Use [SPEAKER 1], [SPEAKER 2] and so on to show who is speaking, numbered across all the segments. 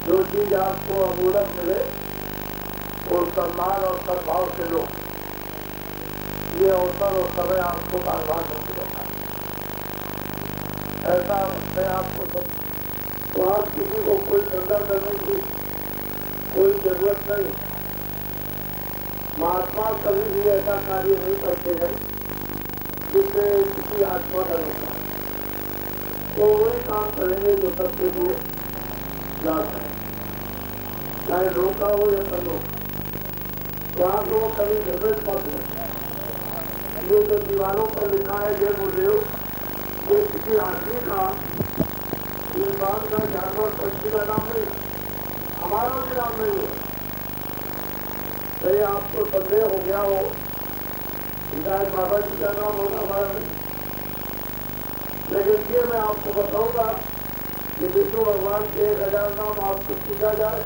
[SPEAKER 1] जो चीज आपको अमूलक मिले और सम्मान और सद्भाव से लो, ये अवसर और समय आपको बार बार नहीं मिलेगा। ऐसा अपने आपको तो आप किसी को कोई धंधा करने की कोई जरूरत नहीं। महात्मा कभी भी ऐसा कार्य नहीं करते हैं जिससे किसी आत्मा का नुकसान, तो वही काम करेंगे जो सबके लिए लाभ है, चाहे रोका हो या न रोका। तो आप लोग कभी झगड़ मत है। ये जो दीवारों पर लिखा है जय गुरुदेव, ये किसी आदमी का, इंसान का, जानवर पक्षी का नाम नहीं, हमारा भी नाम नहीं है। तो ये आपको संदेह हो गया हो, शायद बाबा जी का नाम होगा, हमारा नहीं। लेकिन ये मैं आपको बताऊंगा कि विष्णु भगवान के 1000 नाम आपको पूछा जाए,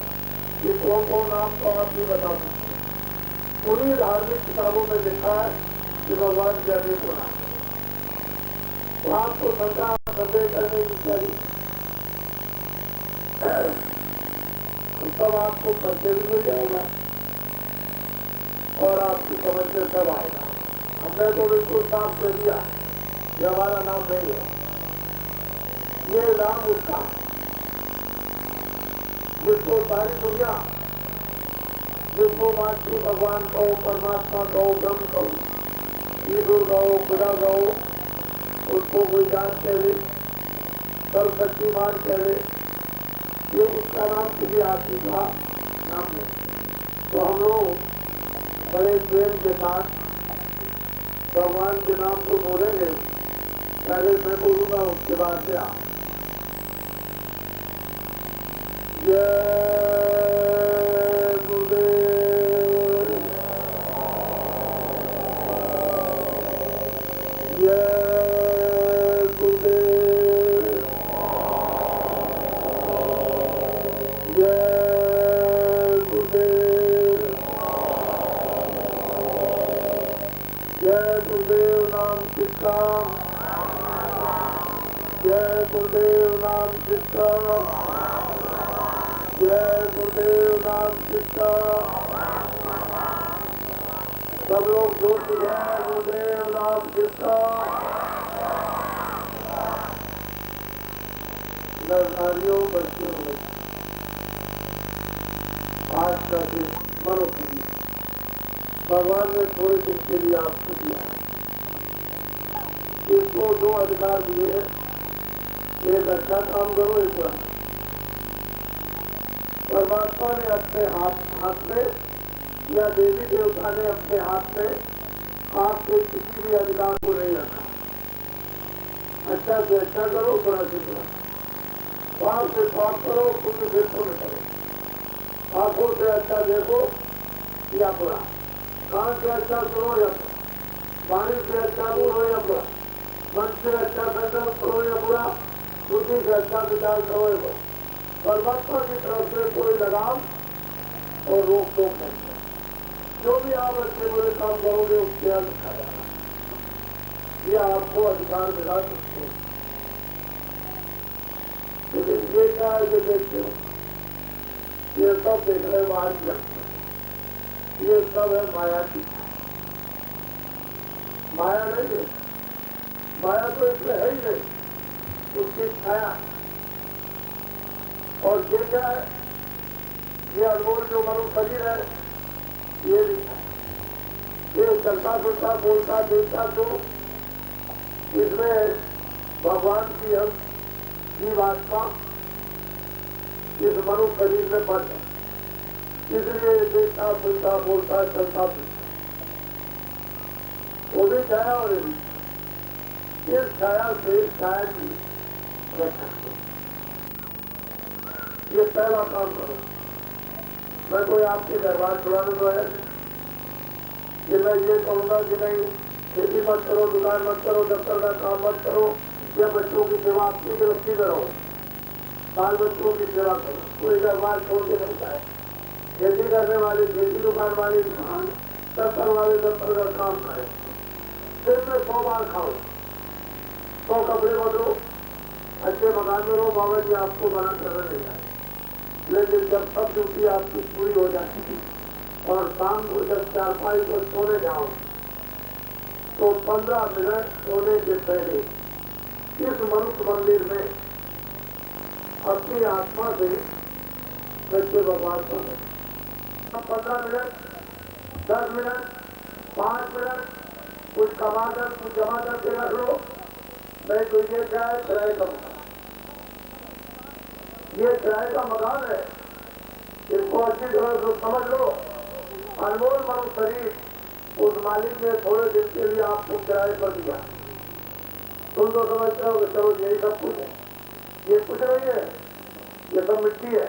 [SPEAKER 1] ये कौन कौन नाम तो आप भी बता सकते। उन्हीं धार्मिक किताबों में लिखा है कि भगवान के अनेक नाम, तो आपको शंका संदेह करने की चाहिए। तब आपको परिचय भी मिल जाएगा और आपकी समझ में सब आएगा। हमने तो बिल्कुल साफ कर दिया, ये हमारा नाम नहीं है, ये नाम उसका, जिसको सारी दुनिया, जिसको मानती भगवान कहो, परमात्मा कहो, ब्रह्म कहो, ईश्वर कहो, खुदा कहो, उसको कोई जात कह ले, सर्वशक्तिमान कह ले, ये उसका नाम किसी आदमी का नाम नहीं। तो हम लोग बड़े प्रेम के साथ भगवान के नाम को बोलेंगे। पहले मैं बोलूंगा, उसके बाद से आप। जय गुरुदेव, जय गुरुदेव, जय गुरुदेव, जय गुरुदेव नाम किसका, जय गुरुदेव नाम किसका, जय गुरुदेव नाम किसका। सब लोग जोर से जय गुरुदेव नाम किसका। नरनारियों, बच्चों में आज का दिन मरोपरी भगवान ने थोड़े दिन के लिए आपको दिया है। इसको 2 अधिकार दिए हैं, एक अच्छा काम करो, एक बुरा। परमात्मा ने अपने हाथ में या देवी देवता ने अपने हाथ में आपके किसी भी अधिकार को नहीं रखा। अच्छा से अच्छा करो, बुरा से बुरा, पाप से पाप करो, पुण्य से पुण्य करो। आंखों से अच्छा देखो या बुरा, कान से अच्छा सुनो या बुरा, वाणी से अच्छा बोलो या बुरा, मन से अच्छा संकल्प करो या बुरा, बुद्धि से अच्छा विचार करो या बुरा। परमात्मा की तरफ से कोई लगाम और रोक टोक नहीं है। जो भी आप अच्छे बुरे काम करोगे उसके अंत लिखा जाएगा। ये आपको अधिकार मिला सकते हैं। लेकिन ये क्या है जो देखते हो, ये सब देखने वाली लगता है, ये सब है माया की। माया नहीं है, माया तो इसमें है ही नहीं, उसकी छाया है। और ये क्या है, ये अनमोल जो मनुष्य शरीर है, ये भी ये चलता फिरता बोलता देखता तो इसमें भगवान की हम जीवात्मा इस मनुष्य शरीर में पड़ जाए। इसलिए देखता सुनता बोलता चलता फिरता, वो भी छाया और ये भी। इस छाया से छाया की रक्षा करो, ये पहला काम करो। मैं कोई आपके दरबार छुड़ाने को है कि मैं ये कहूँगा कि नहीं खेती मत करो, दुकान मत करो, दफ्तर का काम मत करो, या बच्चों की सेवा अपनी गृहस्थी में रहो, बाल बच्चों की सेवा करो, कोई दरबार छोड़ के नहीं जाए। खेती करने वाले खेती, दुकान वाले दुकान, दफ्तर वाले दफ्तर का काम करें, दिन में 100 बार खाओ, 100 कपड़े बदलो, अच्छे मकान में रहो, बाबा जी आपको मना करने नहीं जाए। लेकिन जब सब ड्यूटी आपकी पूरी हो जाती और शाम को जब चारपाई को सोने जाओ तो 15 मिनट सोने के पहले इस मनुष्य मंदिर में अपनी आत्मा से बच्चे भगवान को 15 मिनट, 10 मिनट, 5 मिनट कुछ कमा कर कुछ जमा करके रख लो। नहीं तो ये क्या है, किराए का मकान, ये किराए का मकान है, इसको अच्छी तरह से समझ लो। अनमोल मनुष्य शरीर उस मालिक ने थोड़े दिन के लिए आपको किराए पर दिया, तुम तो समझते हो कि चलो यही सब कुछ है, ये कुछ नहीं है, ये सब मिट्टी है।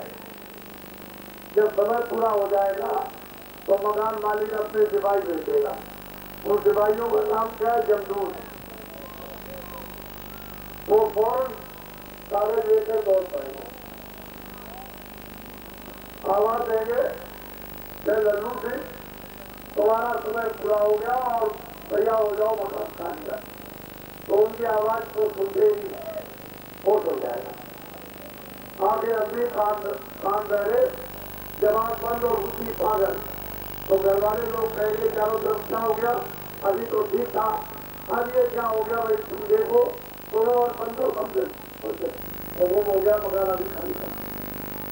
[SPEAKER 1] जब समय पूरा हो जाएगा तो मकान मालिक अपने सिपाही भेज देगा। उन सिपाहियों का नाम क्या है, जमदूत। वो फौरन कागज लेकर दौड़ पड़ेगा, आवाज देंगे लल्लू से तुम्हारा समय पूरा हो गया और तैयार हो जाओ मकान खाली का। तो उनकी आवाज को सुनते ही होश हो जाएगा, आगे अपनी कान बहरे, जवान बंद और बुद्धि पागल। तो घर वाले लोग कहेंगे चारों तरफ क्या हो गया, अभी तो ठीक था, अब ये क्या हो गया भाई, तुम देखो थोड़ा और बंदो कम से वो हो गया मकान अभी खाली था।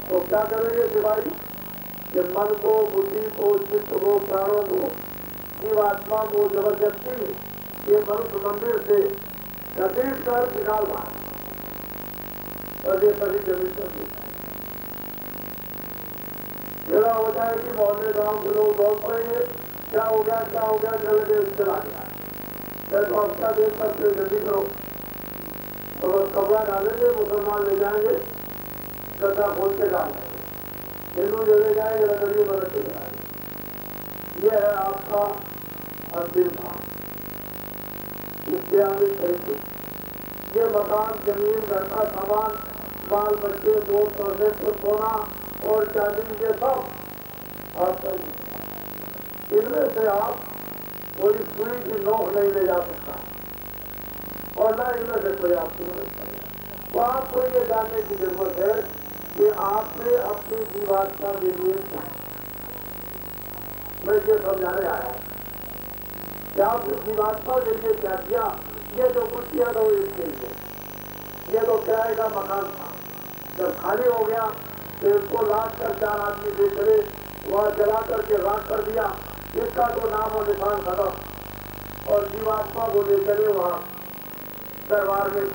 [SPEAKER 1] तो क्या करेंगे सिपाही, कि मन को, बुद्धि को, चित्त को, प्राणों को, जीवात्मा को जबरदस्ती ये मनुष्य मंदिर से घसीट कर निकाल रहा और ये सभी जमीन पर मेरा हो जाएगी। मोहल्ले गांव के लोग दौड़ पड़ेंगे, क्या हो गया क्या हो गया, चले चला गया। तो अब क्या देर करते जल्दी करो, तो बस कपड़ा डालेंगे, मुसलमान ले जाएंगे, गड्ढा खोल के डालेंगे, हिंदू जले जाएंगे, लकड़ियों में रखे जाएंगे। ये है आपका अंतिम काम। इसके आगे करेंगे ये मकान, जमीन, घर का सामान, बाल बच्चे, दोस्त और मित्र, सोना और चांदी, ये सब आपका। इनमें से आप कोई सुई की नोक नहीं ले जा सकता और न इनमें से कोई आपको मदद करेगा। तो आपको ये जानने की जरूरत है कि आपने अपनी जीवात्मा के लिए क्या, मैं ये समझाने आया कि आपने जीवात्मा के लिए क्या किया। ये जो कुछ किया था वो इसके लिए, ये तो किराए का मकान था, जब खाली हो गया तो इसको लाद कर 4 आदमी ले चले, वहाँ जला करके राख कर दिया, इसका तो नाम और निशान खत्म। और जीवात्मा को ले चले वहाँ दरबार में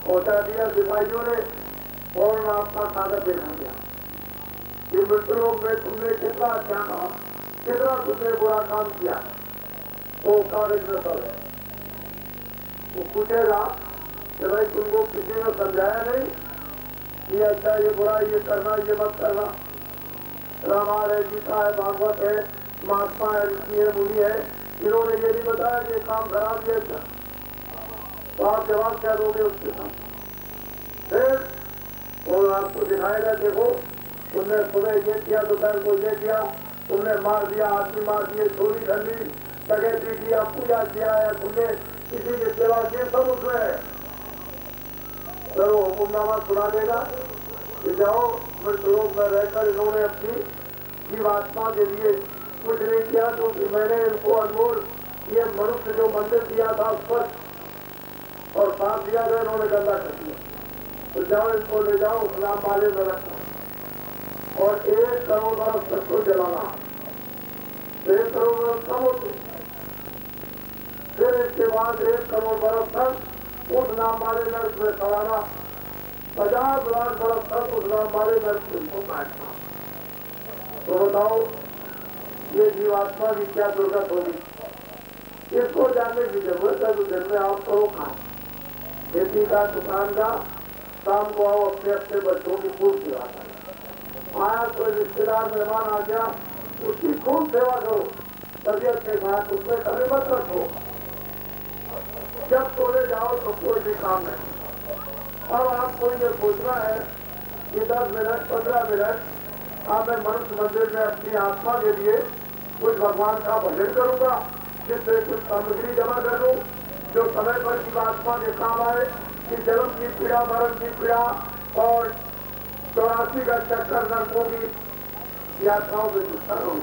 [SPEAKER 1] पहुंचा दिया सिपाहियों ने, और आपका कागज देखा गया कि मित्रों में तुमने कितना अच्छा कहा, कितना तुमने बुरा काम किया, वो कागज में सब है। वो पूछेगा कि भाई तुमको किसी ने समझाया नहीं कि अच्छा ये बुरा, ये करना, ये मत करना। रामायण है, गीता है, भागवत है, महात्मा है, ऋषि है, मुनि है, इन्होंने ये नहीं बताया कि काम खराब किया। अच्छा तो आप जवाब क्या दोगे उसके साथ? फिर वो आपको दिखाएगा, देखो तुमने सुबह ये किया, दोपहर को ये किया, तुमने मार दिया, आदमी मार दिए, चोरी कर ली, डकैती किया, पूजा किया है, तुमने किसी की सेवा की, सब उसमें है। फिर वो हुक्मनामा सुना देगा कि जाओ मृत्यु लोक में रहकर इन्होंने अपनी जीवात्मा के लिए कुछ नहीं किया, क्योंकि मैंने इनको अनमोल ये मनुष्य जो मंदिर दिया था स्वस्थ और साथ दिया था, इन्होंने गंदा कर दिया। तो जाओ इनको ले जाओ, इस्लाम वाले में रखना और 1 करोड़ बरस तक को जलाना। 1 करोड़ बरस कम होते, फिर इसके बाद 1 करोड़ बरस तक उस नाम वाले नर्क में सड़ाना, 50 लाख बरस तक उस नाम वाले नर्क में इनको काटना। तो बताओ ये जीवात्मा की क्या दुर्गत होगी? इसको जानने की जरूरत है। तो दिन में आओ करो काम, खेती का, दुकान का, शाम को आओ अपने अपने बच्चों की खूब सेवा करो। आया कोई रिश्तेदार मेहमान आ गया, उसकी खूब सेवा करो तबियत के साथ, उसमें कभी मत रखो। जब सोने जाओ तो कोई भी काम नहीं। अब आपको ये सोचना है कि 10 मिनट 15 मिनट अब मैं मनुष्य मंदिर में अपनी आत्मा के लिए कुछ भगवान का भजन करूंगा, जिससे कुछ सामग्री जमा कर लूं जो समय पर की आत्मा के काम आए, कि जन्म की पीड़ा, मरण की पीड़ा और 84 का चक्कर नरकों की यात्राओं से छुटकारा करूँ।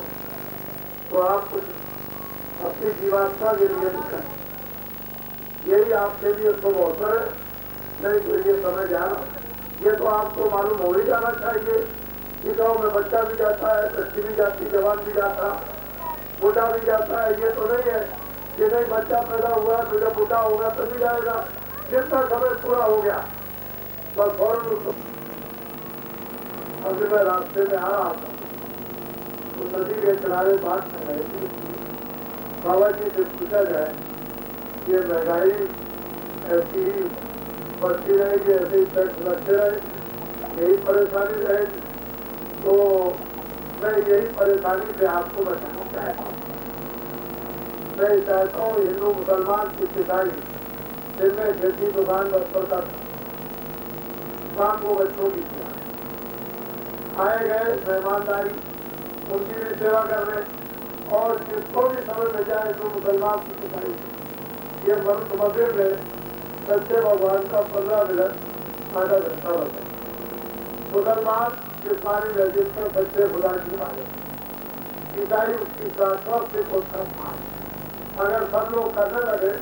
[SPEAKER 1] तो आप कुछ अपनी जीवात्मा के लिए भी करें, यही आपके लिए शुभ अवसर है। नहीं तो ये समय जाना, ये तो आपको मालूम हो ही जाना चाहिए कि गाँव में बच्चा भी जाता है, बच्ची भी जाती, जवान भी जाता, बूढ़ा भी जाता है। ये तो नहीं है कि नहीं बच्चा पैदा हुआ तो जब बूढ़ा होगा तभी जाएगा। जितना समय पूरा हो गया बस फौरन। अभी मैं रास्ते में आ रहा था तो नदी के किनारे बात कर रही थी, बाबा जी से पूछा जाए ये महंगाई ऐसी ही बढ़ती रहेगी, ऐसे ही टैक्स लगते रहे, यही परेशानी रहेगी? तो मैं यही परेशानी से आपको बताना चाहता हूँ। मैं चाहता हूँ हिंदू, मुसलमान, सिख, ईसाई जिनमें खेती दुकान बच्चों का शाम को बच्चों की सेवा आए गए मेहमानदारी, उनकी भी सेवा करने, और जिसको भी समय मिल जाए तो मुसलमान की सिखाई ये मनुष्य मंदिर में सच्चे भगवान का 15 मिनट आधा घंटा होता है। मुसलमान जिसमानी रजिस्टर सच्चे खुदा की माने, ईसाई उसकी प्रार्थना से उसका मान। अगर सब लोग करने लगे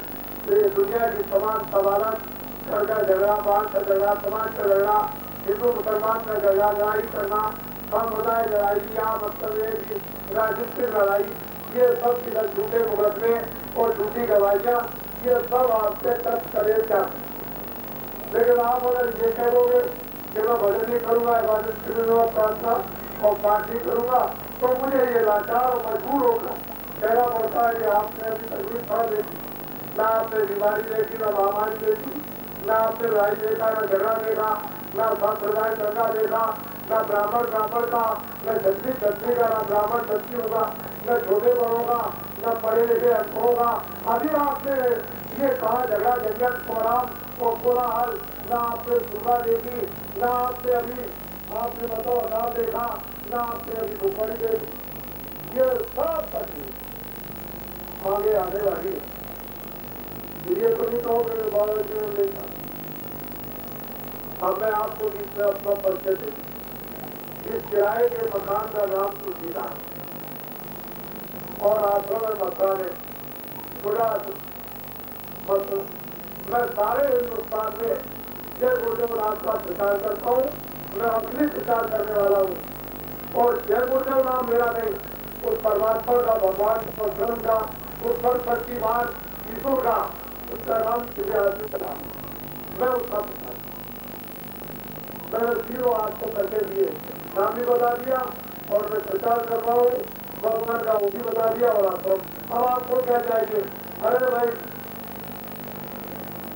[SPEAKER 1] तो ये दुनिया की तमाम सवालत, घर का झगड़ा, बाल का झगड़ा, समाज का झगड़ा, हिंदू मुसलमान का झगड़ा, लड़ाई करना, समुदाय लड़ाई, या मतलब ये भी राजनीतिक लड़ाई, ये सब की झूठे मुकदमे और झूठी गवाहियां, ये सब आपसे टच करे क्या। लेकिन आप अगर ये कहोगे कि मैं भजन नहीं करूंगा, इबादत करूंगा, प्रार्थना और पाठ नहीं करूंगा, तो मुझे ये लाचार और मजबूर होकर कहना पड़ता है कि आपने अभी तकलीफ खा देखी, ना आपने बीमारी देखी, ना महामारी देखी, ना आपने लड़ाई देखा, ना झगड़ा देखा, ना सांप्रदाय दंगा देखा, न ब्राह्मण ब्राह्मण का, न क्षत्रिय क्षत्रिय का, न ब्राह्मण क्षत्रिय होगा, न छोटे बड़ों का, न पढ़े लिखे अंकों का। अभी आपने ये कहा झगड़ा, झंझट, कोराम और कोलाहल, न आपने सुबह देखी, न आपने अभी आपने बताओ अनार देखा, न आपने अभी भूखड़ी देखी। ये सब तकलीफ आगे आने वाली है। ये तो नहीं कहोगे बाबा जी ने देखा। अब मैं आपको बीच में अपना परिचय दूँ। इस किराए के मकान का नाम तुलसीदास और आश्रम है मथुरा में, थोड़ा मैं सारे हिंदुस्तान में जय गुरुदेव नाम का प्रचार करता हूँ। मैं अपनी प्रचार करने वाला हूँ और जय गुरुदेव नाम मेरा नहीं, उस परमात्मा का, भगवान और धर्म का, उस सर्वशक्तिमान ईश्वर का, उसका नाम नाम, मैं उसका प्रचार। मैंने 0 आपको पैसे दिए, नाम भी बता दिया और मैं प्रचार कर रहा हूँ भगवान का, वो भी बता दिया। और अब आपको क्या चाहिए? अरे भाई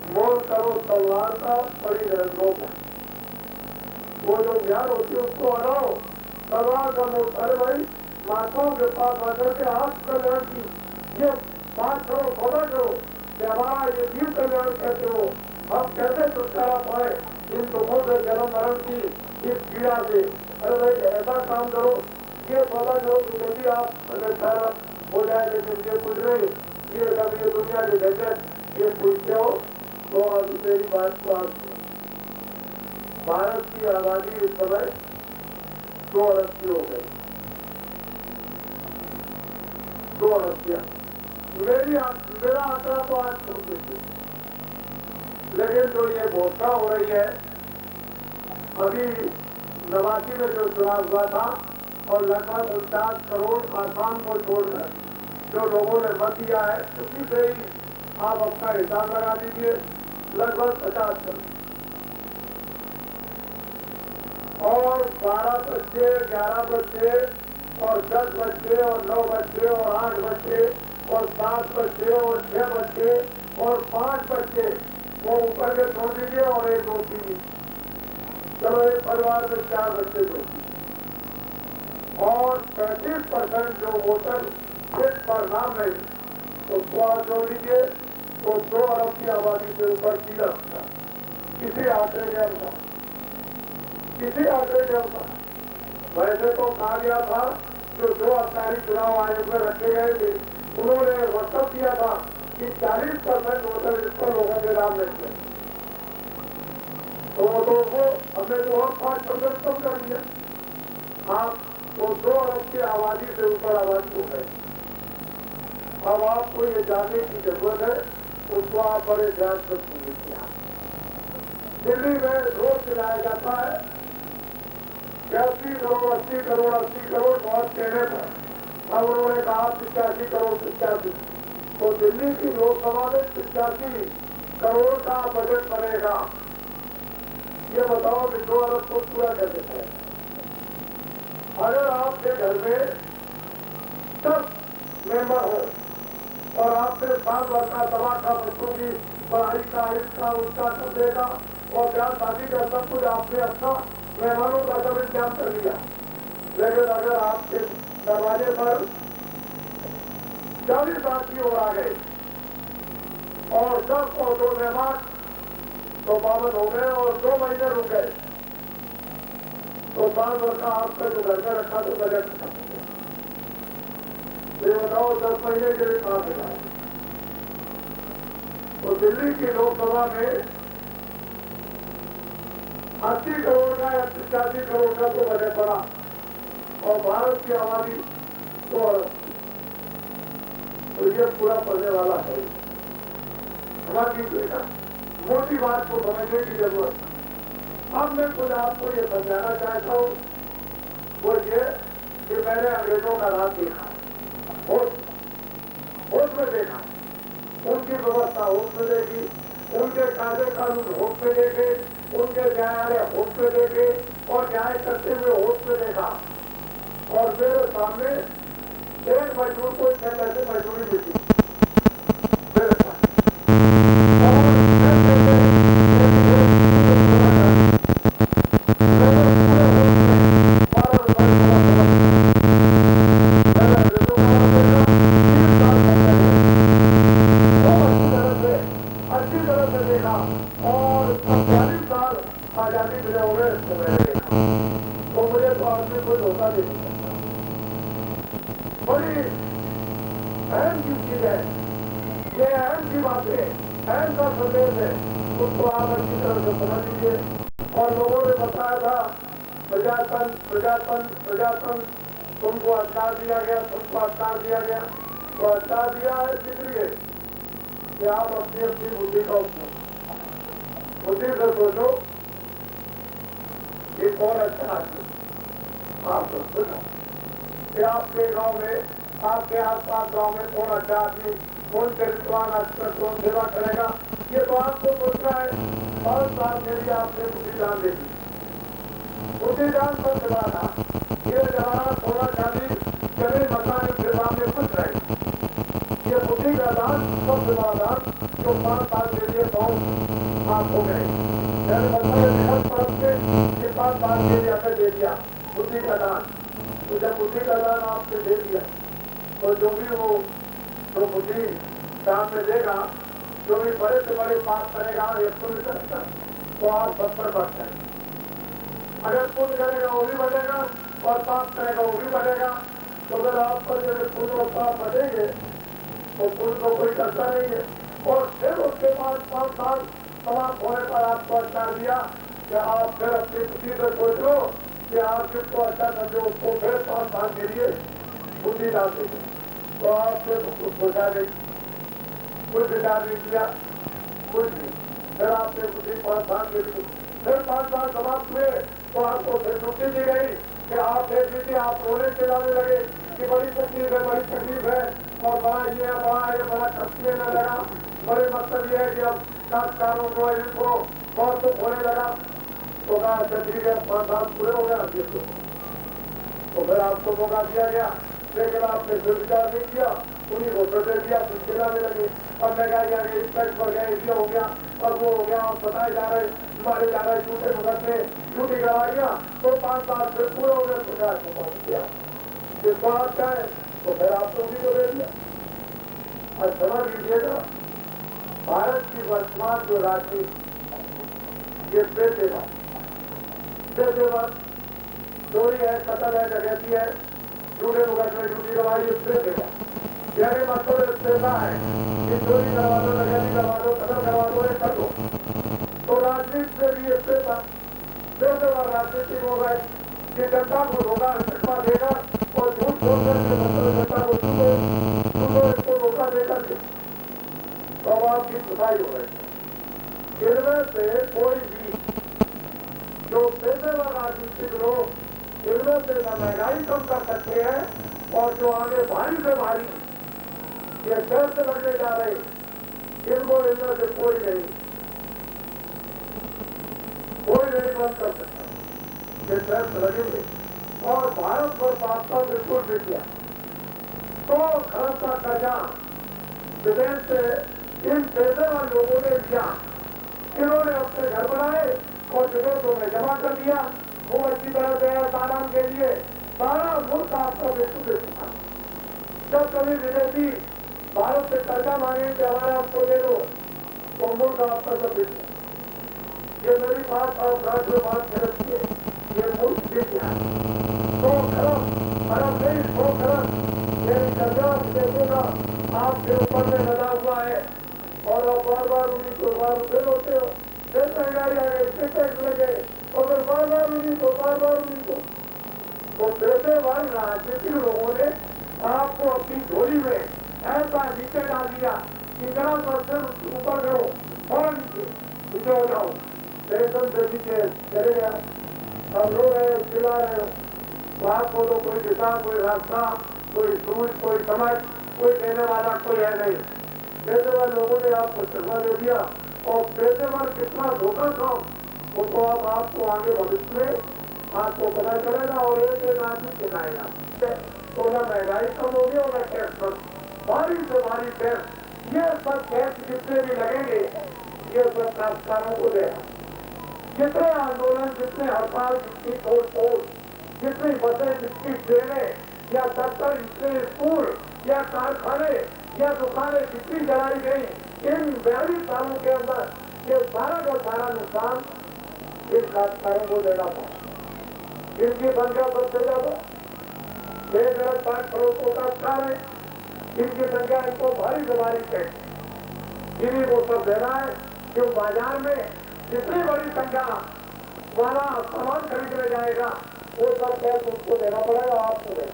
[SPEAKER 1] मोल करो तलवार का, पड़ी रंगों को, वो जो ज्ञान होती है उसको हटाओ, तलवार का मोल। अरे भाई महात्माओं के पास आकर के आप कल्याण की ये बात करो, सौदा करो कि हमारा ये जीव कल्याण कहते हो, हम कैसे छुटकारा पाए इन दुखों से, जन्म मरण की इस पीड़ा से। अरे भाई ऐसा काम करो, ये सौदा करो कि यदि आप छुटकारा हो जाए। लेकिन ये कुछ नहीं, ये सब ये दुनिया के गजट ये पूछते हो। तो अब मेरी बात को आप, भारत की आबादी इस समय 2 अरब की हो गई, 2 अरब। मेरा आंकड़ा तो आज छोड़ देते, लेकिन जो ये घोषणा हो रही है, अभी 89 में जो चुनाव हुआ था और लगभग 49 करोड़ आसाम को छोड़कर जो लोगों ने मत दिया है, उसी से ही आप अपना हिसाब लगा दीजिए, लगभग 50 करोड़। और 12 बच्चे 11 बच्चे और 10 बच्चे और 9 बच्चे और 8 बच्चे और 7 बच्चे और 6 बच्चे और 5 बच्चे वो ऊपर के छोड़ दीजिए और एक रोटी। चलो एक परिवार में 4 बच्चे दो और 35% जो वोटर इस पर नाम नहीं उसको आप जोड़ लीजिए तो 2 अरब की आबादी से ऊपर की रखता किसी आंकड़े के अनुसार, किसी आंकड़े के अनुसार। वैसे तो कहा गया था जो 2 अधिकारी चुनाव आयोग में रखे गए थे उन्होंने वक्तव्य किया था कि 40% वोटर इस पर लोगों के नाम नहीं थे, तो वो हमने तो और 5% कम कर दिया। हाँ वो 2 अरब की आबादी से ऊपर आबादी हो गई। अब आपको ये जानने की जरूरत है, उसको आप बड़े ध्यान से सुनिए। दिल्ली में रोज चलाया जाता है 80 करोड़ 80 करोड़ 80 करोड़ बहुत कहने पर अब उन्होंने कहा 85 करोड़ 85। तो दिल्ली की लोकसभा में 85 करोड़ का बजट बनेगा। ये बताओ कि 2 अरब को पूरा कैसे है। अगर आपके घर में 10 मेंबर हो और आपने 7 वर्ष का दवा का बच्चों की पढ़ाई का इसका उसका कर देगा और ब्याह शादी का सब कुछ आपने अच्छा मेहमानों का सब इंतजाम कर लिया, लेकिन अगर आपके दरवाजे पर 40 आदमी और आ गए और 10 और 2 मेहमान तो पाबंद हो गए और 2 महीने रुक गए तो 7 वर्ष का आपका जो घर में रखा तो बजट खत्म हो गया। ये बताओ 10 महीने के लिए कहां से जाए। तो दिल्ली की लोकसभा में 80 करोड़ का या 85 करोड़ का तो बजट बना और भारत की आबादी तो ये पूरा पड़ने वाला है। हमारी बेटा मोटी बात को समझने की जरूरत। अब मैं कुछ आपको ये समझाना चाहता हूँ वो ये कि मैंने अंग्रेजों का राज देखा, होश में देखा, उनकी व्यवस्था होश में देखी, उनके कायदे कानून होश में देखे, उनके न्यायालय होश में देखे और न्याय करते हुए होश में देखा। और मेरे सामने एक मजदूर को 6 पैसे मजदूरी मिलती मेरे साथ। आजादी मिले हो गए इसको मैंने देखा तो मुझे तो आदमी कोई धोखा नहीं सकता। बड़ी अहम चीज है ये, अहम की बातें, अहम का संदेश है, उसको आप अच्छी तरह से समझ लीजिए। और लोगों ने बताया था प्रजातंत्र प्रजातंत्र प्रजातंत्र तुमको अधिकार दिया गया, तुमको अधिकार दिया गया। तो अधिकार दिया है इसलिए कि आप अपनी अपनी बुद्धि का उपयोग बुद्धि से सोचो ये कौन अच्छा आदमी आप सोचो कि आपके गांव में, आपके आसपास गांव में कौन अच्छा आदमी, कौन चरित्रवान अच्छा, कौन सेवा करेगा, ये तो आपको सोचना है। 5 साल के लिए आपने बुद्धि दान दे दी, बुद्धि दान पर जमाना ये जमाना सोना चांदी जमीन मकान के सामने कुछ रहे। ये बुद्धि का दान सब दान जो 5 साल के लिए बहुत आप हो गए। मैंने बताया 5 साल के लिए आपने दे दिया बुद्धि का दान। तो जब बुद्धि का दान आपने दे दिया तो जो भी वो तो बुद्धि दान में देगा, जो भी बड़े से बड़े पाप करेगा या पुण्य करेगा तो आप सब पर बढ़ जाएंगे। अगर पुण्य करेगा वो भी बढ़ेगा और पाप करेगा वो भी बढ़ेगा। तो अगर आप पर जब पुण्य और पाप बढ़ेंगे तो पुण्य तो कोई करता नहीं है। और फिर उसके बाद 5 साल समाप्त होने पर आपको अधिकार दिया कि आप फिर अपनी बुद्धि से सोच लो कि आप जिसको अच्छा समझो उसको फिर 5 साल के लिए बुद्धि डाल देंगे। तो आपने उसको सोचा नहीं, कुछ विचार नहीं किया, कुछ नहीं। फिर आपने बुद्धि 5 साल के लिए, फिर 5 साल समाप्त हुए तो आपको फिर छुट्टी दी गई कि आप देख लीजिए, आप रोने चिल्लाने लगे कि बड़ी तकलीफ है, बड़ी तकलीफ है और बड़ा ये बड़ा खर्च में न लगा। बड़े मतलब ये है कि अब काश्तकारों को इनको बहुत दुख होने लगा। तो कहा अच्छा ठीक है 5 साल पूरे हो गए। तो फिर आपको मौका दिया गया, लेकिन आपने फिर विचार नहीं किया, उन्हीं को फिर दिया, फिर खिलाने लगे। अब मैं कहा इंस्पेक्ट पर गए, ये हो गया और वो हो गया, और बताए जा रहे, मारे जा रहे, झूठे मुकदमे, झूठी गवाहियां, तो 5 साल फिर पूरे हो गए, सुधार को पहुंच गया। इस बात का है तो फिर आप लोग भी तो दे दिया। और समझ लीजिएगा, भारत की वर्तमान जो राजनीति, ये पेशेवर चोरी है, कतल है, डकैती है, झूठे मुकदमे, झूठी गवाही, पेशेवर। यानी मतलब पैसा है कि चोरी करवा दो, डकैती करवा दो, कतल करवा दो, ये कर दो। तो राजनीति से भी पैसा पेशेवर राजनीति हो गए कि जनता को धोखा शिक्षा देकर और झूठ बोलकर के मतलब जनता को इसको धोखा देकर के तो आपकी सुधाई हो गई। इनमें से कोई भी जो पेशेवर राजनीतिक लोग, इनमें से न महंगाई कम कर सकते हैं और जो आगे भारी से भारी ये टैक्स लगने जा रहे, इनको इनमें से कोई नहीं बंद कर सकता। ये टैक्स लगेंगे और भारत वर्ष आपका बिल्कुल बिक गया। 100 खरब का कर्जा विदेश से इन पेशेवर लोगों ने लिया, इन्होंने अपने घर बनाए और विदेशों में जमा कर दिया। वो अच्छी तरह से आराम के लिए सारा मुल्क आपका बिल्कुल बिक चुका। जब कभी विदेशी भारत से कर्जा मांगे कि हमारे आपको दे दो, तो मुल्क आपका सब बिक गया। ये मेरी बात और बात गलत है, ये मुल्क बिक गया। 100 खरब नहीं, 100 खरब ये कर्जा विदेशों का आपके ऊपर में लगा हुआ है और आप बार बार उन्हीं को बार फिर होते हो, फिर महंगाई आ गई, फिर टैक्स लगे और फिर बार बार उन्हीं को। तो पेशेवर राजनीतिक लोगों ने आपको अपनी झोली में ऐसा नीचे डाल दिया कि जरा पर सिर्फ ऊपर करो और नीचे हो जाओ। पेंशन से नीचे चले गया, अब रो रहे हो, चिल्ला रहे हो, तो आपको तो कोई दिशा, कोई रास्ता, कोई सूझ, कोई समझ, कोई देने वाला कोई है नहीं। पेशेवर लोगों ने आपको चलवा दे दिया और पेशेवर कितना धोखा था वो तो अब आपको आगे भविष्य में आपको पता चलेगा और एक आदमी चिल्लाएगा। तो ना महंगाई कम होगी और ना टैक्स कम, भारी से भारी टैक्स। ये सब टैक्स जितने भी लगेंगे ये सब काश्तकारों को देगा। जितने आंदोलन, जितने हड़ताल, जितनी तोड़, जितनी बसें, जितनी ट्रेनें या दफ्तर, जितने स्कूल या कारखाने या दुकानें जितनी जलाई गई, इन 42 सालों के अंदर ये सारा का सारा नुकसान इन काश्तकारों को देना पड़ा। इनकी संख्या सबसे ज्यादा 1.5 करोड़ को काश्तकार है, इनकी संख्या इनको भारी से भारी टैक्स इन्हीं को सब देना है। क्यों बाजार में जितनी बड़ी संख्या वाला सामान खरीदने जाएगा वो सब टैक्स उसको देना पड़ेगा, आपको देना।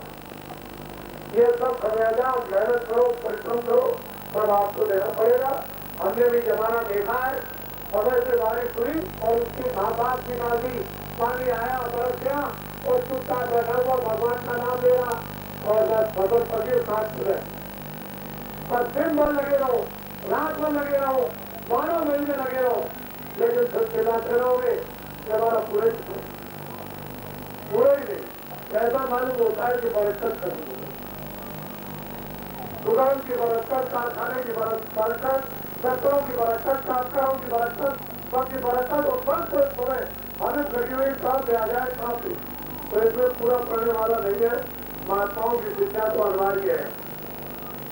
[SPEAKER 1] ये सब खमियाजा मेहनत करो, परिश्रम करो, सब आपको देना पड़ेगा। हमने भी जमाना देखा है, समय से बारिश हुई और उसकी भापात निकाल दी, पानी आया, बरस गया और चुपचाप बैठा हुआ भगवान का नाम ले रहा और बस फसल पकी साथ गए। पर दिन भर लगे रहो, रात भर लगे रहो, 12 महीने लगे रहो, लेकिन फिर चिल्लाते रहोगे हमारा पूरे ही नहीं। ऐसा मालूम होता है कि बरकत करनी है, दुकान की बरकत, कारखाने की बरकत, दफ्तरों की बरकत, काश्तकारों की बरकत, सबकी बरकत और सब कुछ तुम्हें हालत लगी हुई कहाँ से आ जाए, कहाँ से। तो इसमें पूरा पड़ने वाला नहीं है। महात्माओं की शिक्षा तो अनिवार्य है।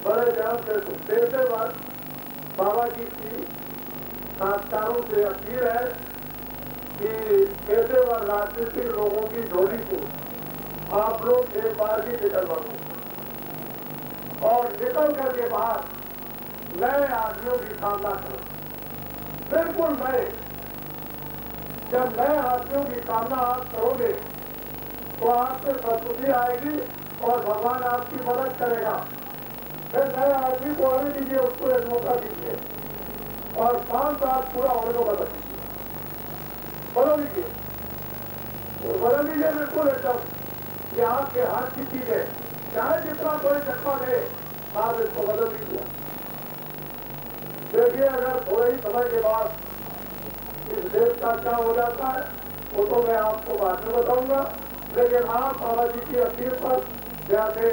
[SPEAKER 1] बड़े ध्यान से पेशेवर बाबा जी की काश्तकारों से अपील है कि पेशेवर राजनीतिक लोगों की झोली को आप लोग एक बार भी निकलवा दो और निकल करके बाद नए आदमियों की सामना करो, बिल्कुल नए। जब नए आदमियों की सामना आप करोगे तो आपसे सद्बुद्धि आएगी और भगवान आपकी मदद करेगा। फिर नए आदमी को आने दीजिए, उसको एक मौका दीजिए और 5 साल पूरा होने को बदल दीजिए, बदल दीजिए बिल्कुल एकदम। ये आपके हाथ की चीज है, चाहे जितना कोई चक्का दे आप इसको बदल दीजिए। देखिए अगर थोड़े ही समय के बाद इस देश का क्या हो जाता है वो तो मैं आपको बाद में बताऊंगा। लेकिन आप बाबा जी की अपील पर जाते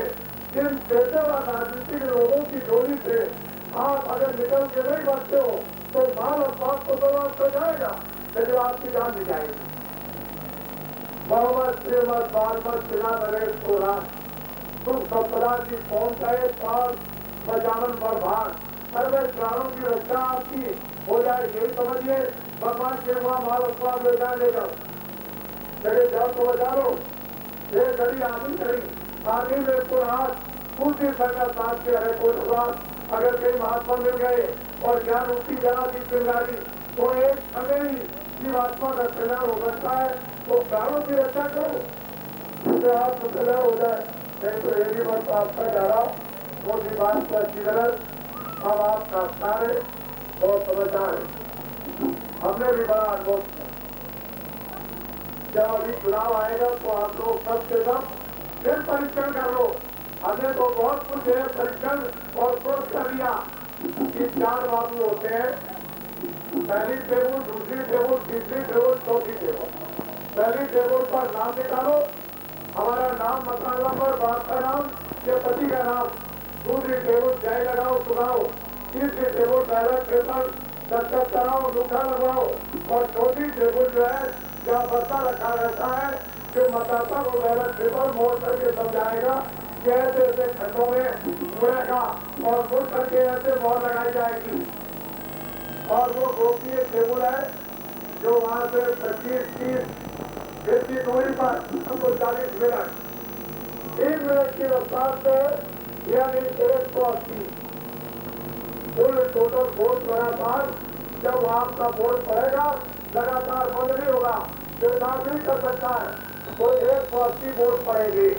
[SPEAKER 1] जिन पेशेवर राजनीतिक लोगों की झोली से आप अगर निकल के नहीं बचते हो तो बाल और बाप को तो वापस हो जाएगा, लेकिन आपकी जान नहीं जाएगी। मोहम्मद श्रीमद बालमत बिना नरेश सोरा तुम संपदा की पहुंचाए पार बचावन पर भार, अरे प्राणों की रक्षा आपकी हो जाए यही समझिए। भगवान के वहां माल उत्पाद ले जाएगा, लेकिन जब तो बचा लो ये घड़ी आदमी खड़ी आदमी में को हाथ पूर्ति संगत साथ के है कोई भगवान अगर कई महात्मा मिल गए और ज्ञान उसकी जरा दी चिंगारी तो एक समय ही जीवात्मा का कल्याण हो सकता है। तो प्राणों की रक्षा करो जिससे आपको कल्याण हो जाए। नहीं तो ये भी बात आपका जा रहा वो भी बात का किधर अब आपका सारे और समझदार है। हमने भी बड़ा अनुभव किया। जब अभी चुनाव आएगा तो आप लोग सब के सब फिर परीक्षण कर लो। हमने तो बहुत कुछ है परीक्षण और सोच कर लिया कि 4 बाबू होते हैं, पहली टेबल, दूसरी टेबल, तीसरी टेबल, चौथी टेबल। पहली टेबल पर नाम निकालो, हमारा नाम, मकान नंबर, बाप का नाम, ये पति का नाम। दूसरी टेबल चाय लगाओ, सुनाओ। तीसरी टेबल बैलेट पेपर दस्तखत कराओ, अंगूठा लगवाओ। और चौथी टेबल जो है जहाँ बस्ता रखा रहता है जो मतदाता को बैलेट पेपर मोड़ करके समझाएगा कि ऐसे ऐसे खंडों में मुड़ेगा और मुड़ करके ऐसे मोहर लगाई जाएगी। और वो गोपनीय टेबल है जो वहाँ से 25-30 फीट की दूरी पर हमको 40 मिनट 3 मिनट की रफ्तार से यानी 180 कुल टोटल वोट लगातार जब आपका वोट पड़ेगा लगातार बंद नहीं होगा, निर्धार नहीं कर सकता है तो 180 वोट पड़ेंगे।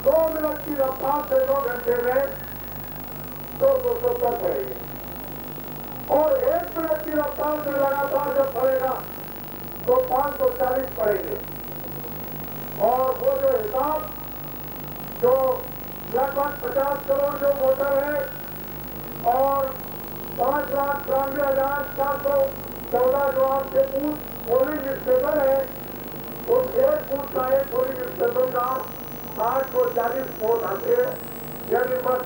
[SPEAKER 1] 2 मिनट की रफ्तार से 2 घंटे में 270 पड़ेंगे और 1 मिनट की रफ्तार से लगातार जब पड़ेगा तो 540 पड़ेंगे। और वो जो हिसाब जो लगभग 50 करोड़ जो वोटर है और 5,93,414 जो आपके बूथ पोलिंग स्टेशन है उस एक बूथ का एक पोलिंग स्टेशन का 840 वोट आते हैं। यानी बस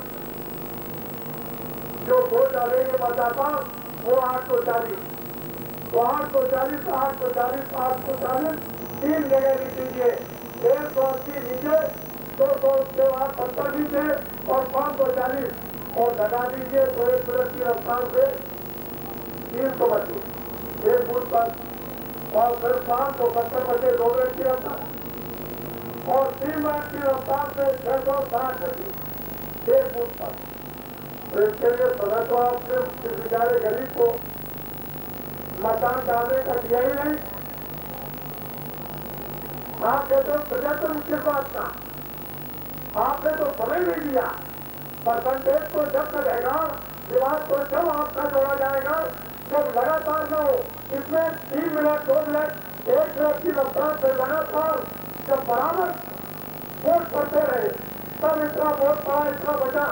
[SPEAKER 1] जो वोट डालेंगे मतदाता वो 840 तो 840 3 जगह लिख दीजिए। 180 नीचे 200 उसके बाद 70 नीचे और 540 और लगा दीजिए तो 1 मिनट की रफ्तार से 325 एक बूथ पर और फिर 570 बचे 2 मिनट की रफ्तार और 3 मिनट की रफ्तार से 660 बचे एक बूथ पर। तो इसके लिए समय तो आपने किस बेचारे गरीब को मतदान डालने का दिया ही नहीं। आप कहते हो प्रदर्शन किस बात का, आपने तो समय नहीं दिया। परसेंटेज तो जब रहेगा विवाद तो जब आपका जोड़ा जाएगा जब लगातार न हो। इसमें 3 मिनट 2 मिनट 1 मिनट की रफ्तार से लगातार जब बराबर वोट करते रहे तब इतना वोट पड़ा इतना बचा।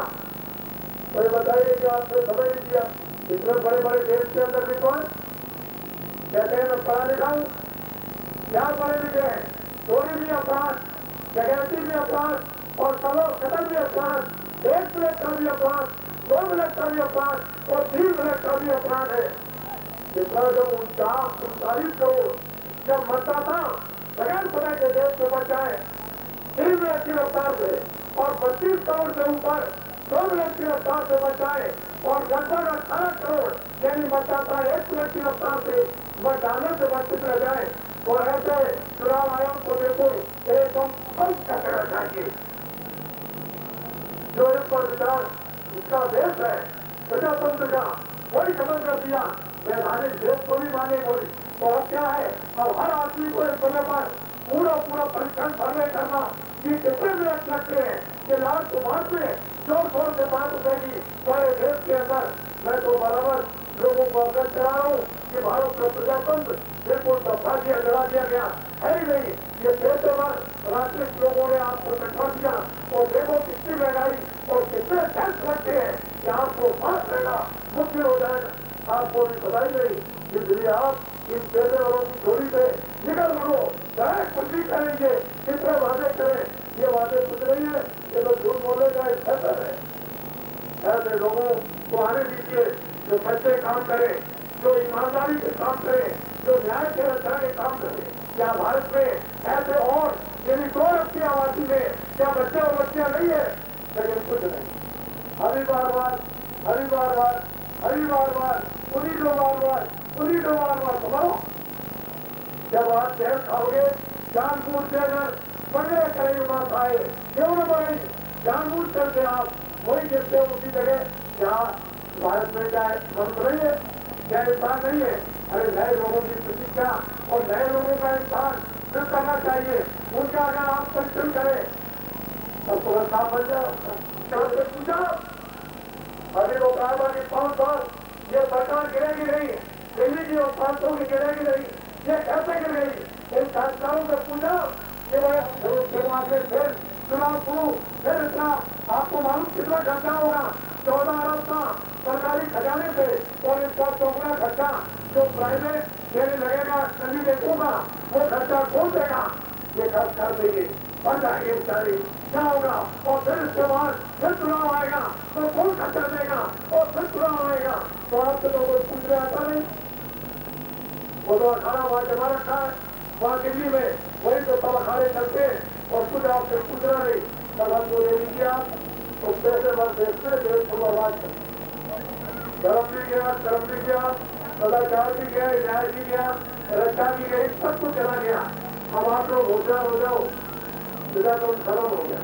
[SPEAKER 1] तो ये बताइए कि आपने समय नहीं दिया। इतने बड़े बड़े देश के अंदर भी कौन कहते हैं मैं पढ़ा लिखा हूँ, क्या पढ़े लिखे हैं, चोरी भी अपराध, डकैती भी अपराध और कलो कतल भी अपराध, 1 मिनट का भी अपराध, 2 मिनट का भी अपराध और 3 मिनट का भी अपराध है। इतना जब 39 करोड़ जब मतदाता बगैर समय के देश में बचाए 3 मिनट की रफ्तार से और 25 करोड़ से ऊपर 2 मिनट की रफ्तार से बचाए और लगभग 18 करोड़ यानी मतदाता 1 मिनट की रफ्तार से मतदानों से वंचित रह जाए तो ऐसे चुनाव आयोग को बिल्कुल एकदम बंद कर देना चाहिए। जो इस पर विचार इसका देश है प्रजातंत्र का वही खत्म कर दिया, वैधानिक देश को भी माने बोली। तो अब क्या है, अब हर आदमी को इस समय पर पूरा परीक्षण सर्वे करना कि कितने मिनट लगते हैं कि लाल कुमार में जोर शोर से बात उठेगी सारे देश के अंदर। मैं तो बराबर लोगों को अवगत करा रहा हूँ कि भारत का प्रजातंत्र बिल्कुल दफा दिया गया है ही नहीं। ये पेशेवर राजनीतिक लोगों ने आपको बैठा दिया और देखो कितनी महंगाई और कितने टैक्स लगते हैं कि आपको पास रहना मुश्किल हो जाएगा। आपको भी बताई गई इसलिए आप इन पैसे वालों की झोली से निकल पड़ो, चाहे कुछ भी करेंगे, कितने वादे करें, ये वादे कुछ नहीं है, ये तो झूठ बोलेगा बेहतर है। ऐसे लोगों को आने दीजिए जो सच्चे काम करें, जो ईमानदारी से काम करें, जो न्याय के रक्षा के काम करें। क्या भारत में ऐसे और यदि 2 अरब की आबादी में क्या बच्चे और बच्चियां नहीं है? लेकिन कुछ नहीं, हरी बार बार उन्हीं को बार बार समझो। जब आप जहर खाओगे, जानबूझ से अगर बड़े करें बात आए, क्यों न बढ़े, जानबूझ करके आप वही गिरते उसी जगह जहाँ भारत में क्या मनुष्य नहीं है, क्या इंसान नहीं है। अरे नए लोगों की प्रतीक्षा और नए लोगों का इंसान फिर करना चाहिए, उनका अगर आप परीक्षण करें तब तो साफ बन जाए। पूछा अभी लोग कहा कि 5 साल ये सरकार गिरेगी नहीं, दिल्ली की और 500 की गिरेगी नहीं, ये कैसे गिर गई? इन संस्कारों से पूछा कि भाई फिर चुनाव शुरू, फिर इतना आपको मालूम कितना खर्चा होगा? 14 अरब का सरकारी खजाने से, और इसका चौगुना खर्चा जो प्राइवेट देने लगेगा कैंडिडेटों का, वो खर्चा कौन देगा? ये खर्च कर देंगे, बढ़ जाएंगे बेचारे, क्या होगा? और फिर इसके बाद फिर चुनाव आएगा तो कौन खर्चा देगा? और फिर चुनाव आएगा तो आपसे लोगों को पूछने आता नहीं। वो तो अखाड़ा वहां जमा रखा है, वहां दिल्ली में वही तो सब अखाड़े करते हैं और कुछ आपसे पूछना नहीं। कल हमको ले लीजिए आप, तो पैसे भर देखते देश को बर्बाद कर, धर्म भी गया, कर्म भी गया, सदाचार भी गया, न्याय भी गया, रक्षा भी गई, सब कुछ चला गया। अब आप लोग होशियार हो जाओ, सीधा तो खत्म हो गया।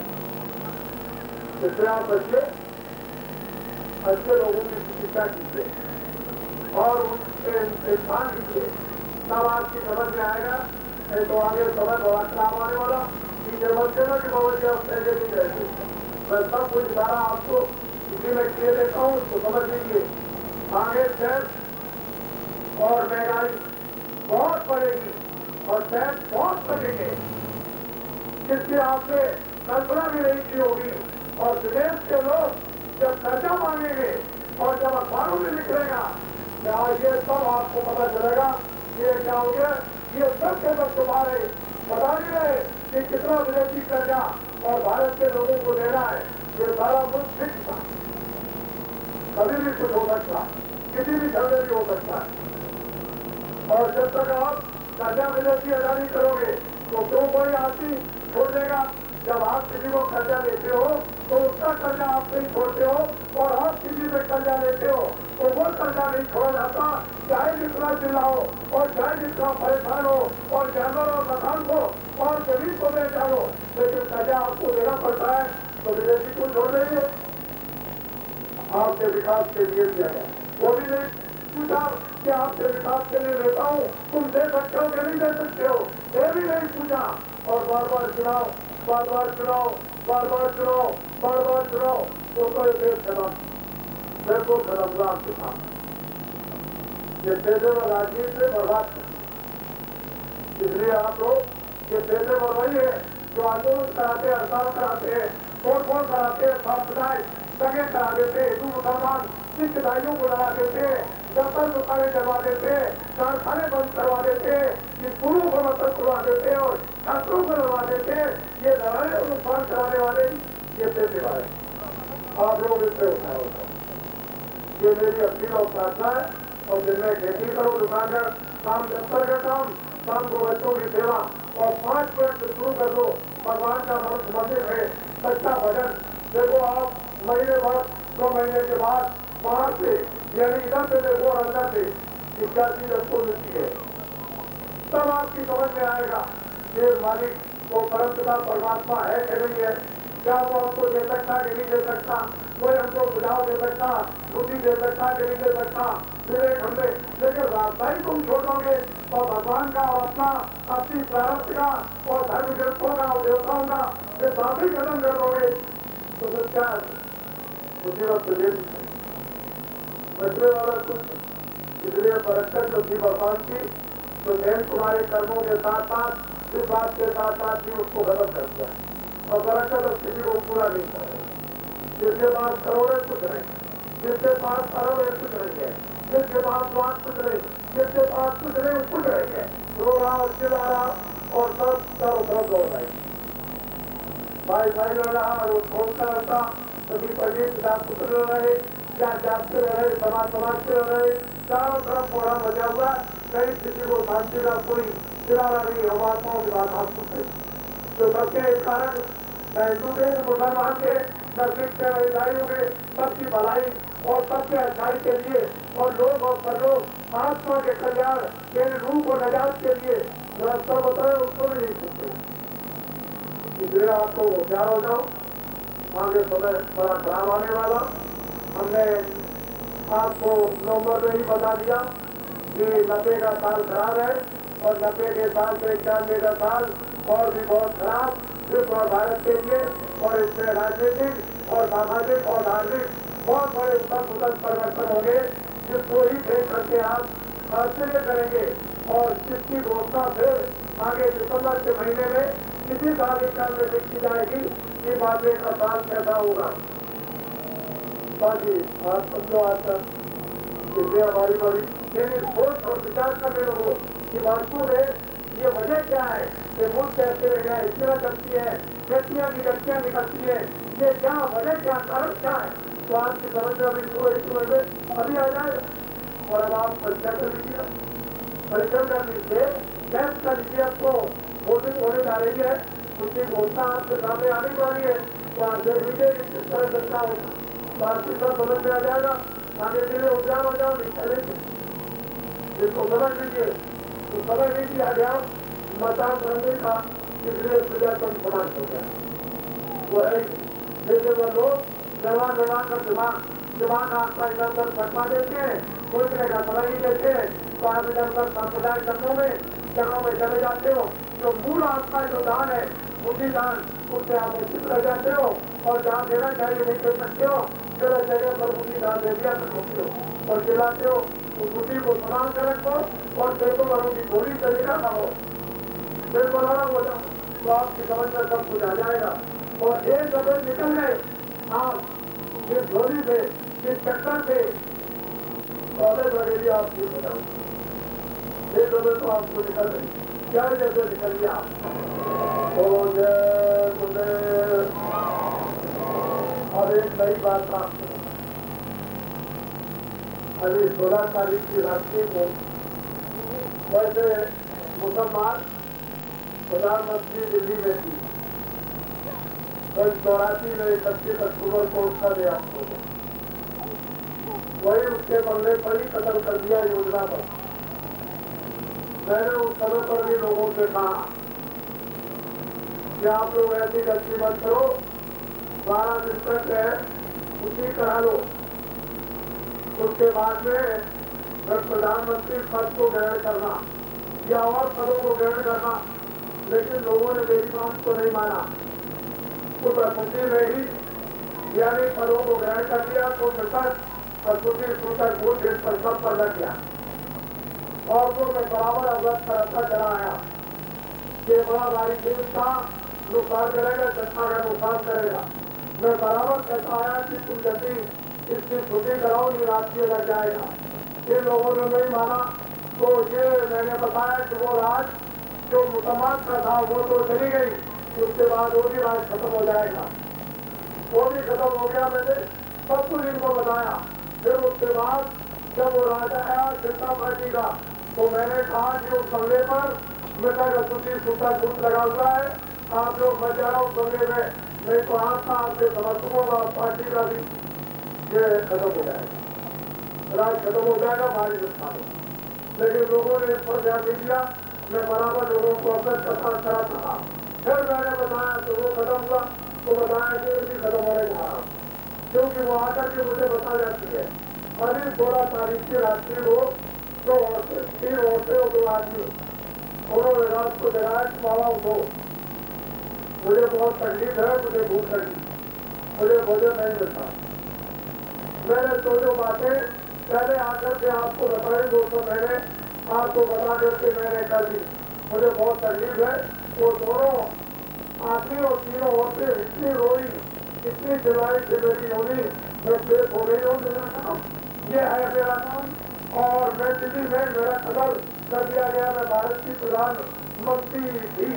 [SPEAKER 1] इससे आप बच्चे अच्छे लोगों की चिकित्सा कीजिए और उनसे इंसान कीजिए, तब आपकी समझ में आएगा। नहीं तो आगे समय बड़ा खराब आने वाला, टीचर बनते ना कि बाबा जी आप पहले भी रहते। मैं सब कुछ सारा आपको इसी में किए देता हूँ, उसको समझ लीजिए। आगे टैक्स और महंगाई बहुत बढ़ेगी और टैक्स बहुत बढ़ेंगे, जिसकी आपने कल्पना भी नहीं की होगी। और विदेश के लोग जब कर्जा मांगेंगे और जब अखबारों में निकलेगा, क्या ये सब आपको पता चलेगा ये क्या हो गया? ये सब के सब तुम्हारे पता नहीं रहे कि कितना विदेशी कर्जा और भारत के लोगों को देना है। ये सारा मुल्क फिक्स था, कभी भी कुछ हो सकता, किसी भी झगड़े भी हो सकता है। और जब तक आप कर्जा विदेशी अदा नहीं करोगे तो क्यों कोई आदमी छोड़ देगा? जब आप किसी को कर्जा देते हो तो उसका कर्जा आप नहीं छोड़ते हो, और आप किसी से कर्जा लेते हो तो वो कर्जा नहीं छोड़ा जाता, चाहे जितना चिल्लाओ और चाहे जितना परेशान हो और जानवर और मकान को और जमीन को दे डालो, लेकिन कर्जा आपको देना पड़ता है। तो विदेशी को छोड़ देंगे? आपके विकास के लिए दिया गया, वो भी नहीं पूछा कि आपके विकास के लिए लेता हूँ, तुम दे सकते हो कि नहीं दे सकते हो, ये भी नहीं पूछा। और बार बार चुनाव, बार बार चुनाव, बार बार चुनाव, बार बार चुनाव, तो ये देश खत्म, बिल्कुल खत्म हुआ आपके साथ। ये पैसे और राजनीति से बर्बाद कर, इसलिए आप लोग ये पैसे और वही है जो आंदोलन कराते हैं, हड़ताल कराते हैं, कौन कराते हैं, सांप्रदायिक दंगे करा देते, हिंदू मुसलमान सिख ईसाइयों को लड़ा देते, दफ्तर दुकानें करवा देते, कारखाने बंद करवा देते, स्कूलों को मतलब करवा देते और छात्रों को लड़वा देते। ये लड़ाई और नुकसान कराने वाले ये पैसे वाले आप लोग इससे उठाए होता है। ये मेरी अपील और प्रार्थना है। और दिन में खेती करो, दुकान का काम, दफ्तर का काम, शाम को बच्चों की सेवा, और 5 मिनट से शुरू कर दो भगवान का मंदिर है, सच्चा भजन। देखो आप महीने बाद 2 महीने के बाद बाहर से यानी इधर से देखो और अंदर से क्या चीज हमको मिलती है, तब आपकी समझ में आएगा कि मालिक वो परमपिता परमात्मा है कि नहीं है, क्या वो हमको दे सकता कि नहीं दे सकता, कोई हमको सुझाव दे सकता, बुद्धि दे सकता कि नहीं दे सकता, विवेक हमने। लेकिन रास्ता ही तुम छोड़ोगे और भगवान का और अपनी प्रारब्ध का और धर्म ग्रंथों का और देवताओं का ये साथ ही खत्म कर दोगे तो फिर क्या मुसीबत दे बचने वाला कुछ। इसलिए बरकत जो थी भगवान की, तो जैन तुम्हारे कर्मों के साथ साथ इस बात के साथ साथ भी उसको खत्म कर दिया, और बरकत अब किसी को पूरा नहीं कर रहे। जिसके पास करोड़ है कुछ नहीं, जिसके पास अरब है कुछ नहीं है, जिसके पास बात कुछ नहीं, जिसके पास कुछ नहीं वो कुछ नहीं है, रो रहा और चिल्ला रहा और सब चारों तरफ दौड़ रहे। भाई भाई लड़ रहा और वो छोड़ता रहता, कभी पति पिता पुत्र लड़ रहे, क्या जाते रहे, समाज के लड़ रहे, चारों तरफ कोहरा बचा हुआ, कहीं किसी को शांति का कोई किनारा नहीं, हमारे की बात आप सुनते। तो सबके इस कारण न हिंदू के, न मुसलमान के, न सिख के, न ईसाइयों के, सबकी भलाई और सबके अच्छाई के लिए और लोग और परलोक आत्मा के कल्याण के रूह को नजात के लिए रास्ता बताए, उसको भी नहीं सुनते। इसलिए आपको होशियार हो जाओ, आगे समय बड़ा खराब आने वाला। हमने आपको नवंबर में ही बता दिया कि 90 का साल खराब है और 90 के साल से 91 का साल और भी बहुत खराब सिर्फ और भारत के लिए, और इसमें राजनीतिक और सामाजिक और धार्मिक बहुत बड़े उथल परिवर्तन होंगे, जिसको ही देख करके आप आश्चर्य करेंगे। और जिसकी घोषणा फिर आगे दिसंबर के महीने में किसी तारीखा में लिखी जाएगी कि बातें का साल कैसा होगा। बाकी आप समझो आज तक इसलिए हमारी बड़ी लेकिन सोच और विचार करने लोगों कि वास्तव में ये वजह क्या है कि मुल्क कैसे रह गया, इस तरह करती है, व्यक्तियां की गलतियां निकलती है, ये क्या वजह, क्या कारण क्या है, तो आपकी समझ में अभी आ जाएगा। और अब आप परीक्षा कर लीजिए, परीक्षा कर लीजिए, टेस्ट कर लीजिए, आपको वोटिंग होने जा रही है, उसकी घोषणा आपके सामने आने वाली है, तो आप देख लीजिए किस तरह चलता होगा, तो आपकी सब समझ में आ जाएगा। आगे के लिए उजाम हो जाओ नहीं चलेंगे, जिसको समझ लीजिए तो समझ लीजिए आ जाओ मतदान करने का, इसलिए प्रजातंत्र समाज हो गया। वो है जैसे वो लोग जमा कर दिमाग आपका इधर उधर फटवा देते हैं, सोचने का समय नहीं देते हैं, तो आप इधर उधर सांप्रदायिक जगहों में चले जाते हो, जो मूल आपका जो दान है बुद्धि दान, उससे आप वंचित रह जाते हो, और जहाँ देना चाहिए नहीं दे सकते हो, गलत जगह पर बुद्धि दान दे दिया करते हो और चिल्लाते हो। उस बुद्धि को संभाल कर रखो और पेटों भरों की गोली तरीका ना हो, फिर बनाना हो जाओ, तो आपकी समझ में सब कुछ आ जाएगा। और एक दफे निकल गए आप जिस झोली से, जिस चक्कर से, तो अबे बघेली आप ठीक हो जाओ, एक दफे तो आपको निकल गई, क्या जैसे निकल गया। तो अब एक नई बात आपको, अभी 16 तारीख की रात्रि को वैसे मुसलमान प्रधानमंत्री दिल्ली में थी, 84 में 31 अक्टूबर को उसका देहांत हो गया, वही उसके बंगले पर ही कत्ल कर दिया योजना पर। मैंने उस समय पर भी लोगों से कहा कि आप लोग ऐसी गलती मत करो, 12 दिन तक है उसी करा लो, उसके बाद में प्रधानमंत्री पद को ग्रहण करना या और पदों को ग्रहण करना। लेकिन लोगों ने मेरी बात को नहीं माना, तो प्रकृति में ही यानी पदों को ग्रहण कर दिया, तो मृतक और सूचक भूत इस पर सब पर लग गया। और वो मैं बराबर अवगत करता चला आया कि बड़ा भारी खेल था, नुकसान करेगा, जनता का नुकसान करेगा। मैं बराबर कहता आया कि तुम जल्दी इसकी छुट्टी कराओ, ये राष्ट्रीय लग जाएगा। इन लोगों ने नहीं माना, तो ये मैंने बताया कि वो राज जो मुसलमान का था वो तो चली गई, उसके बाद वो भी राज खत्म हो जाएगा, वो भी खत्म हो गया। मैंने सब कुछ इनको बताया। फिर उसके बाद जब वो राजा आया जनता पार्टी का, तो मैंने कहा कि उस बंगले पर मृतक असूची सूता गुट लगा हुआ है, आप लोग मत जाना उस बंगले में, नहीं तो आपका आपके समर्थकों का पार्टी का भी ये खत्म हो जाएगा, राज खत्म हो जाएगा भारी नुकसान। लेकिन लोगों ने इस पर ध्यान नहीं दिया। मैं बराबर लोगों को अवगत कराता था। फिर मैंने बताया तो वो खत्म हुआ, तो बताया कि भी खत्म होने जा रहा, क्योंकि वो आकर के मुझे बता जाती है। अभी 16 तारीख की रात्रि को 2 औरतें, 3 औरतें और 2 आदमी, उन्होंने रात को जगाया कि बाबा उठो, मुझे बहुत तकलीफ है, मुझे भूख लगी, मुझे भोजन नहीं मिलता। मैंने जो बातें पहले आकर के आपको बताई, दोस्तों मैंने आपको बता करके मैंने कर दी, मुझे बहुत तकलीफ है। वो दोनों आदमी और 3 औरतें इतनी रोई, इतनी चिल्लाई कि मेरी होनी, मैं पेट हो गई हूँ। ये है मेरा नाम और मैं दिल्ली में मेरा कदर कर दिया गया। मैं भारत की प्रधानमंत्री थी।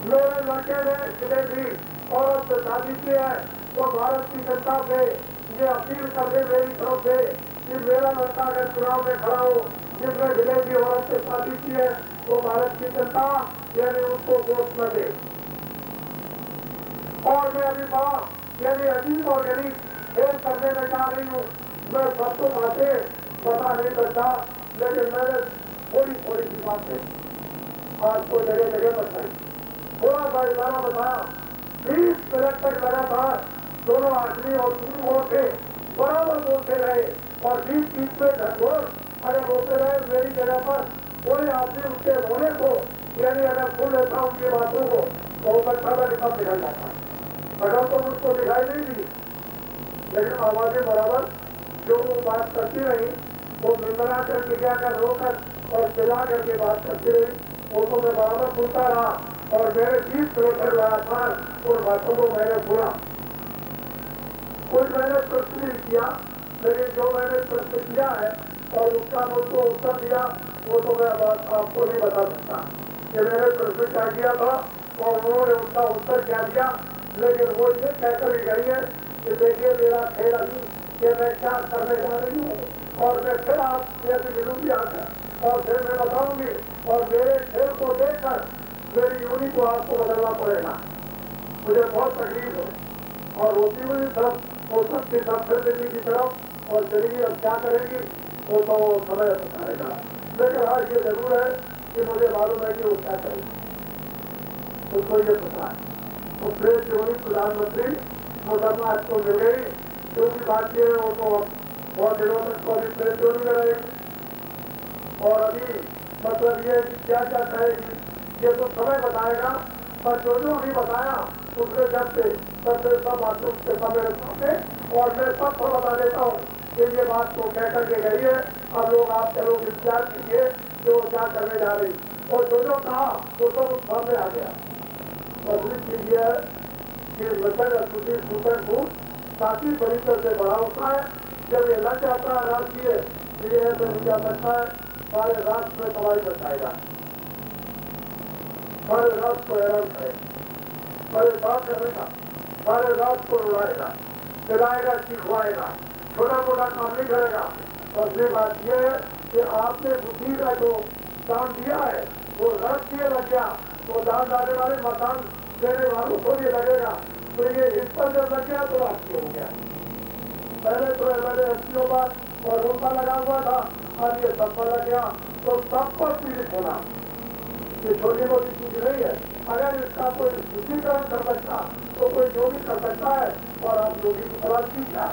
[SPEAKER 1] मेरे लड़के ने जितने भी औरत से शादी की है वो भारत की जनता से ये अपील कर दे मेरी तरफ से कि मेरा लड़का अगर चुनाव में खड़ा हो जिसने जिले की औरत से शादी की है वो भारत की जनता यानी उसको वोट न दे। और मैं अभी बड़ा यानी अजीब और गरीब खेल करने में जा रही हूँ। मैं सबको बातें बता नहीं सकता, लेकिन मैंने थोड़ी थोड़ी सी बातें आज को जगह जगह बताई। थोड़ा सा इशारा बताया। 20 मिनट तक लगातार दोनों आदमी और तीन थे बराबर बोलते रहे और बीच में घटघोर अगर बोलते रहे। मेरी जगह पर कोई आदमी उसके होने को यानी अगर सुन लेता उनकी बातों को तो सकता था कि सब निकल जाता। अगर तो मुझको दिखाई नहीं दी, लेकिन आवाजें बराबर जो वो बात करती रही वो मिलमला करके क्या कर रोकर और चिल्ला करके बात करती रही, वो तो मैं बराबर सुनता रहा और मेरे 20 मिनट लगातार उन बातों को मैंने सुना। कुछ मैंने प्रश्न नहीं किया, लेकिन जो मैंने प्रश्न किया है और उसका मुझको उत्तर दिया वो तो मैं आपको नहीं बता सकता कि मैंने प्रश्न क्या किया था और उन्होंने उसका उत्तर क्या दिया। लेकिन वो ये कहकर ही गई है कि देखिए मेरा खेल अभी कि मैं क्या करने जा रही हूँ और मैं फिर आपसे अभी मिलूंगी आकर और फिर मैं बताऊंगी और मेरे खेल को देखकर मेरी यूनी को आपको बदलना पड़ेगा। मुझे बहुत तकलीफ है और होती हुई तरफ वो सबकी सब फिर दिल्ली की तरफ और चलेगी। अब क्या करेगी वो तो समय बताएगा, लेकिन आज ये जरूर है कि मुझे मालूम है कि वो क्या करेगी, उसको ये पता है। तो प्रेस यूनी प्रधानमंत्री मुसलमान आज को मिल गई, क्योंकि बात ये वो तो बहुत दिनों तक तो अभी प्रेस यूनी में रहेगी और अभी मतलब ये कि क्या क्या कहेगी ये तो समय बताएगा। पर जो अभी बताया उसके जब से सब बातों के समय सामने और मैं सबको बता देता हूँ कि ये बात को कह करके गई है। अब लोग आप चलो इंतजार कीजिए जो क्या करने जा रही और जो कहा वो सब उस सामने आ गया। दूसरी चीज ये है कि मृतक अस्तुति सूतक को काफी परिसर से बड़ा होता है। जब ये लग जाता है राष्ट्रीय तो ये ऐसे नहीं जा सकता है, सारे राष्ट्र में तबाही बचाएगा, सारे राष्ट्र को हैरान करेगा, परेशान करेगा, सारे राष्ट्र को रुलाएगा, चिल्लाएगा, चिखवाएगा, छोटा मोटा काम नहीं करेगा। और ये बात यह है कि आपने बुद्धि का जो दान दिया है वो राष्ट्रीय लग गया, वो दान डालने वाले मकान देने वालों को भी लगेगा, तो ये इस पर जब लग गया तो राष्ट्रीय हो गया। पहले तो मैंने एसपीओ पर और उनका लगा हुआ था, अब ये सब पर लग गया तो सब पर पीड़ित होना ये छोटी मोटी चीज नहीं है। अगर इसका कोई शुद्धिकरण कर सकता तो कोई योगी कर सकता है और आप योगी की तलाश की क्या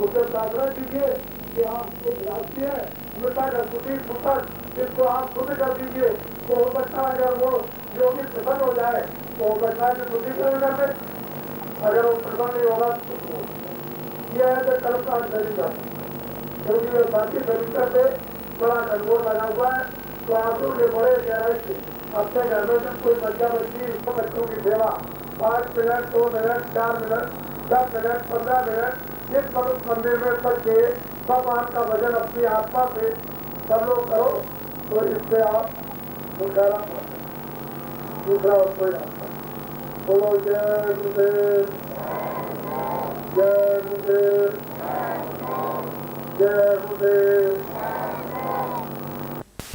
[SPEAKER 1] उसे प्रार्थना कीजिए कि आप राष्ट्रीय मृता का शुद्धि सूतक इसको आप शुद्ध कर दीजिए तो हो सकता है अगर वो योगी प्रसन्न हो जाए तो हो सकता है कि शुद्धिकरण कर दे। अगर वो प्रसन्न नहीं होगा तो यह है कि कर्मकांड शरीर क्योंकि ये बाकी शरीर से बड़ा गठबोध लगा हुआ है। तो आप लोग बड़े गहराई से अपने घर में जब कोई बच्चा बच्ची उसको बच्चों की सेवा 5 minute 2 minute 4 minute 10 minute 15 minute इस पवित्र मंदिर में करके भगवान का भजन अपनी आत्मा से सब लोग करो तो इससे आप छुटकारा पाते। दूसरा और कोई रास्ता बोलो जय गुरुदेव, जय गुरुदेव, जय गुरुदेव।